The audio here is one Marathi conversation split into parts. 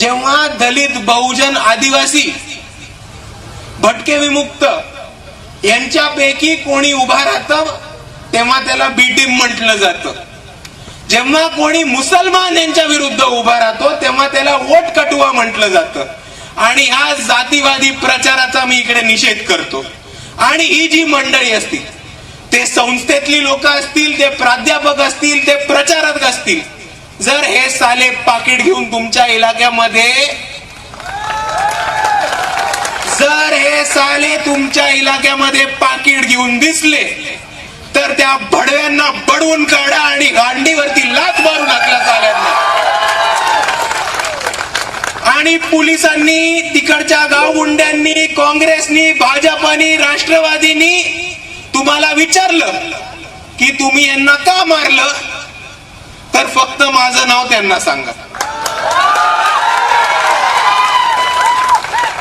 जेव्हा दलित, बहुजन, आदिवासी, भटके विमुक्त यांच्यापैकी कोणी उभा राहतं तेव्हा त्याला बी टीम म्हटलं जातं. जेव्हा कोणी मुसलमान यांच्या विरुद्ध उभा राहतो तेव्हा त्याला वोट कटुआ म्हटलं जातं. आणि ह्या जातीवादी प्रचाराचा मी इकडे निषेध करतो. आणि ही जी मंडळी असतील, ते संस्थेतली लोक असतील, ते प्राध्यापक असतील, ते प्रचारक असतील, जर हे साले पाकिट घेऊन तुमच्या इलाक्यामध्ये पाकिट घेऊन दिसले तर त्या भडव्यांना बडवून काढा आणि गांडीवरती लाथ मारून टाकला साल्यांना. आणि पोलिसांनी, तिकडच्या गावगुंड्यांनी, काँग्रेसनी, भाजपानी, राष्ट्रवादीनी तुम्हाला विचारलं की तुम्ही यांना का मारलं, तर फक्त माझं नाव त्यांना सांगा.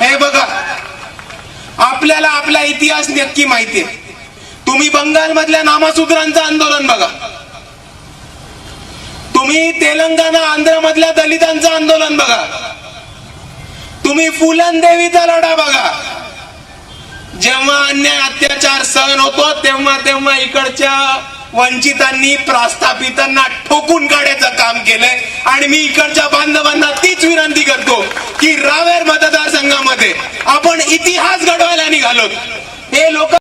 हे बघा, आपल्याला आपला इतिहास नक्की माहितीये. तुम्ही बंगाल मधल्या नामशूद्रांचं आंदोलन बघा, तुम्ही तेलंगणा, आंध्र मधल्या दलितांचं आंदोलन बघा, तुम्ही फुलन देवीचा लढा बघा. जेव्हा अन्याय, अत्याचार सहन होतो तेव्हा इकडच्या वंचितांनी, प्रस्थापितांना ठोकून काढायचं काम केलंय. आणि मी इकडच्या बांधवांना तीच विनंती करतो की रावेर मतदारसंघामध्ये आपण इतिहास घडवायला निघालो. हे लोक